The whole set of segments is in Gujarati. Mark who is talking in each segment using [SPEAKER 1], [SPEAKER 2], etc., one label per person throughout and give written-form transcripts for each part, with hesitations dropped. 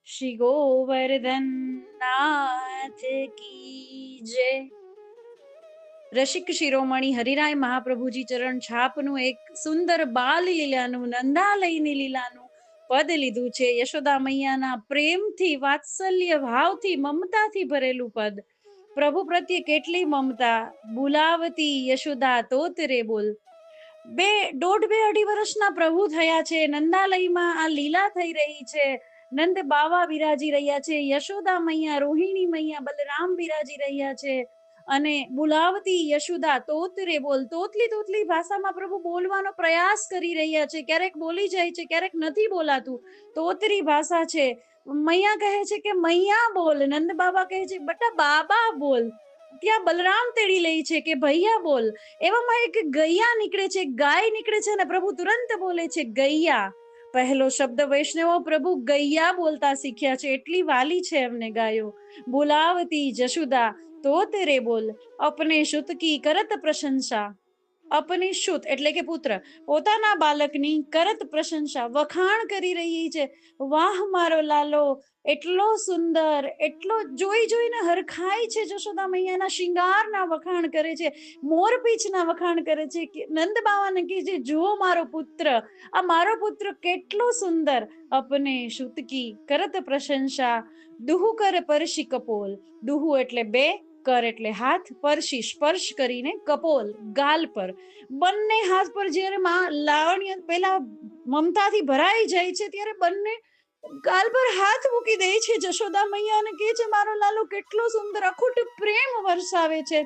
[SPEAKER 1] શ્રી ગોવર્ધન નાથ કી જય। રસિક શિરોમણી હરિરાય મહાપ્રભુજી ચરણ છાપનું એક સુંદર બાલ લીલાનું નંદાલયની લીલાનું પદ લીધું છે। યશોદા મૈયાના પ્રેમથી, વાત્સલ્ય ભાવથી, મમતાથી ભરેલું પદ। પ્રભુ પ્રત્યે કેટલી મમતા, બુલાવતી યશોદા તોતરે બોલ। દોઢ બે અઢી વર્ષના પ્રભુ થયા છે। નંદાલયમાં આ લીલા થઈ રહી છે। નંદ બાવા વિરાજી રહ્યા છે, યશોદા મૈયા, રોહિણી મૈયા, બલરામ વિરાજી રહ્યા છે। અને બુલાવતી યશોદા તોતરે બોલ, તોતલી તોતલી ભાષામાં પ્રભુ બોલવાનો પ્રયાસ કરી રહ્યા છે। ક્યારેક બોલી જાય છે, ક્યારેક નથી બોલાતું, તોતરી ભાષા છે। મૈયા કહે છે કે મૈયા બોલ, નંદ બાબા કહે છે બટા બાબા બોલ, ત્યાં બલરામ તેડી લે છે કે ભૈયા બોલ। એવામાં એક ગૈયા નીકળે છે, ગાય નીકળે છે, અને પ્રભુ તુરંત બોલે છે ગૈયા। પહેલો શબ્દ વૈષ્ણવો પ્રભુ ગૈયા બોલતા શીખ્યા છે, એટલી વાલી છે એમને ગાયો। બોલાવતી જશોદા તોતરે બોલ, અપને સુત કી કરત પ્રશંસા। અપને સુત એટલે કે પુત્ર, પોતાના બાલકની કરત પ્રશંસા, વખાણ કરી રહી છે। વાહ મારો લાલો, એટલો સુંદર, એટલો જોઈ જોઈને હરખાય છે। જશોદા મૈયાના શિંગારના વખાણ કરે છે, મોરપીંછના વખાણ કરે છે કે નંદ બાવાને કહે છે જુઓ મારો પુત્ર, આ મારો પુત્ર કેટલો સુંદર। અપને સુતકી કરત પ્રશંસા, દુહુ કર પરશી કપોલ। દુહુ એટલે બે, કર એટલે હાથ, પરશી સ્પર્શ કરીને, કપોલ ગાલ પર। બંને હાથ પર જ્યારે માં લાવણ્ય પેલા મમતાથી ભરાઈ જાય છે ત્યારે બંને ગાલ પર હાથ મૂકી દે છે જશોદા મૈયા અને કહે છે મારો લાલો કેટલો સુંદર, અખૂટ પ્રેમ વરસાવે છે।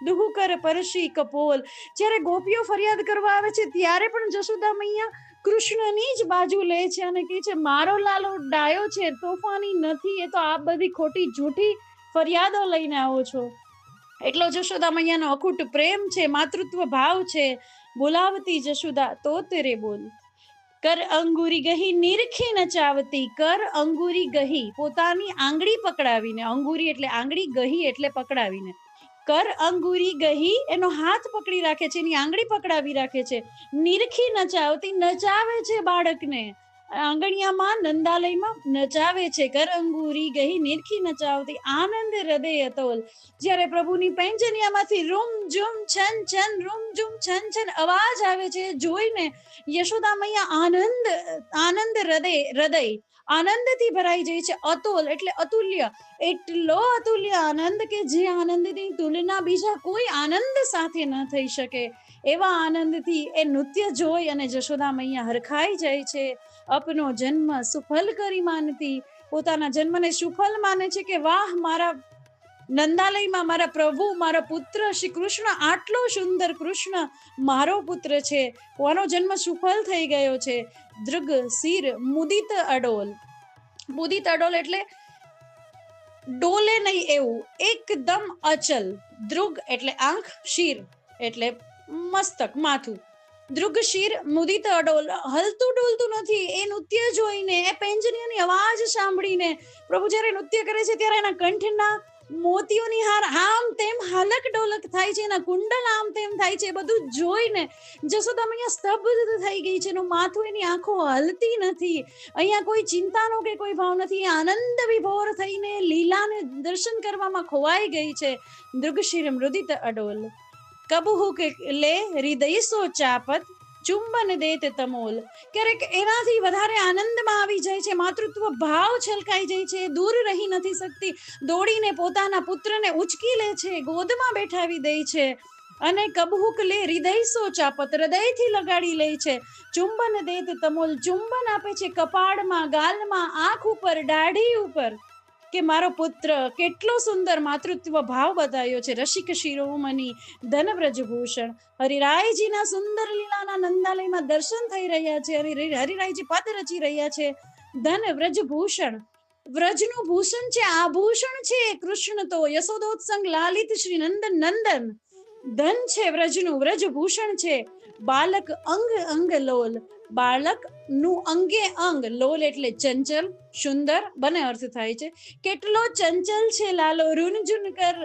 [SPEAKER 1] દુહુ કર પરશી કપોલ, જ્યારે ગોપીઓ ફરિયાદ કરવા આવે છે ત્યારે પણ જશોદા મૈયા કૃષ્ણની જ બાજુ લે છે અને કહે છે મારો લાલો ડાયો છે, તોફાની નથી, એ તો આ બધી ખોટી જૂઠી ફરિયાદો લઈને આવો છો। એટલો જશોદા મૈયાનો અખૂટ પ્રેમ છે, માતૃત્વ ભાવ છે। બોલાવતી જશોદા તોતરે બોલ, કર અંગુરી ગહી નિરખી નચાવતી। કર અંગુરી ગહી, પોતાની આંગળી પકડાવીને, અંગુરી એટલે આંગળી, ગહી એટલે પકડાવીને, કર અંગુરી ગહી એનો હાથ પકડી રાખે છે, એની આંગળી પકડાવી રાખે છે। નિરખી નચાવતી, નચાવે છે બાળકને, આંગણિયામાં નંદાલયમાં નચાવે છે। કર અંગુરી ગહી નિરખી નચાવતી, આનંદ હૃદય અતોલ, જ્યારે પ્રભુની પેંજનિયામાંથી રૂમ ઝુમ છન છન, રૂમ ઝુમ છન છન અવાજ આવે છે જોઈને યશોદા મૈયા આનંદ હૃદય આનંદથી ભરાઈ જાય છે। અતોલ એટલે અતુલ્ય, એટલો અતુલ્ય આનંદ કે જે આનંદની તુલના બીજા કોઈ આનંદ સાથે ન થઈ શકે, એવા આનંદથી એ નૃત્ય જોઈ અને જશોદા મૈયા હરખાઈ જાય છે। અપનો જન્મ સુફલ કરી માનતી, પોતાના જન્મને સુફલ માને છે કે વાહ મારા નંદાલયમાં મારા પ્રભુ, મારો પુત્ર શ્રી કૃષ્ણ, આટલો સુંદર કૃષ્ણ મારો પુત્ર છે, કોનો જન્મ સુફલ થઈ ગયો છે। દૃગ શિર મુદિત અડોલ, મુદિત અડોલ એટલે ડોલે નહીં એવું, એકદમ અચલ। દૃગ એટલે આંખ, શિર એટલે મસ્તક, માથું। દૃગ શિર મુદિત અડોલ, હલતું ડોલતું નથી। એ નૃત્ય જોઈને, એ પેંજનિયાની અવાજ સાંભળીને, પ્રભુ જ્યારે નૃત્ય કરે છે ત્યારે એના કંઠના મોતીઓની હાર આમ તેમ હાલક ડોલક થાય છે, એના કુંડલ આમ તેમ થાય છે। બધું જોઈને જશોદા મૈયા સ્તબ્ધ થઈ ગઈ છે, એનું માથું, એની આંખો હલતી નથી। અહીંયા કોઈ ચિંતાનો કે કોઈ ભાવ નથી, આનંદ વિભોર થઈને લીલાને દર્શન કરવામાં ખોવાઈ ગઈ છે। દૃગશિર મૃદિત અડોલ, કબહુ કે લે હૃદય સો ચાપત, ચુંબન દેત તમોલ, ક્યારેક એનાથી વધારે આનંદમાં આવી જાય છે, માતૃત્વ ભાવ છલકાઈ જાય છે, દૂર રહી નથી શકતી, દોડીને પોતાના પુત્રને ઉચકી લે છે, ગોદમાં બેઠાવી દે છે અને કબહુક લે હૃદય સો ચાપત, હૃદયથી લગાડી લે છે। ચુંબન દેત તમોલ, ચુંબન આપે છે કપાળમાં, ગાલમાં, આંખ ઉપર, દાઢી ઉપર, કે મારો પુત્ર કેટલો સુંદર માતૃત્વ ભાવ બતાવ્યો છે। રસિક શિરોમણી ધન વ્રજભૂષણ, હરિરાયજીના સુંદર લીલાના નંદાલયમાં દર્શન થઈ રહ્યા છે, હરિરાયજી પદ રચી રહ્યા છે। ધન વ્રજભૂષણ, વ્રજનું ભૂષણ છે, આભૂષણ છે કૃષ્ણ તો, યશોદોત્સંગ લાલિત શ્રી નંદન નંદન ધન છે વ્રજનું, વ્રજભૂષણ છે। બાલક અંગ અંગ લોલ, બાળક નું અંગે અંગ, લોલ એટલે ચંચલ, સુંદર બંને અર્થ થાય છે। કેટલો ચંચલ છે લાલો, રૂનઝુન કર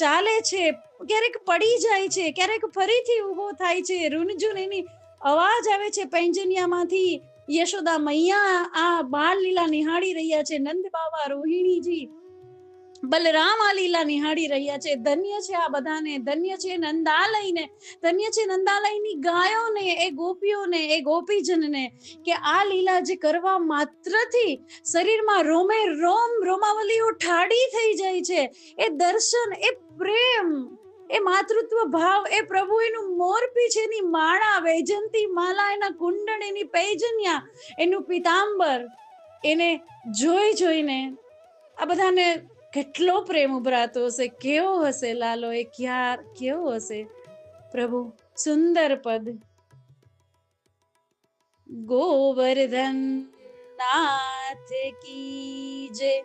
[SPEAKER 1] ચાલે છે, ક્યારેક પડી જાય છે, ક્યારેક ફરીથી ઊભો થાય છે, રૂનઝુન એની અવાજ આવે છે પેંજનિયામાંથી, યશોદા મૈયા આ બાળ લીલા નિહાળી રહ્યા છે, નંદ બાવા રોહિણીજી બલરામ આ લીલા નિહાળી રહ્યા છે. ધન્ય છે આ બધાને, ધન્ય છે નંદાલયને, ધન્ય છે નંદાલયની ગાયોને, એ ગોપીઓને, એ ગોપીજનને કે આ લીલા જે કરવા માત્રથી શરીરમાં રોમે રોમ રોમાવલીઓ ઠાડી થઈ જાય છે. એ દર્શન, એ પ્રેમ, એ માતૃત્વ ભાવ, એ પ્રભુ એનું મોરપીછ, એની માળા, વૈજંતી માલા, એના કુંડળ, એની પૈજન્યા, એનું પીતાંબર, એને જોઈ જોઈને આ બધાને કેટલો પ્રેમ ઉભરાતો હશે. કેવો હશે લાલો, એ કેવો હશે પ્રભુ. સુંદર પદ. ગોવર્ધન નાથ કી જય.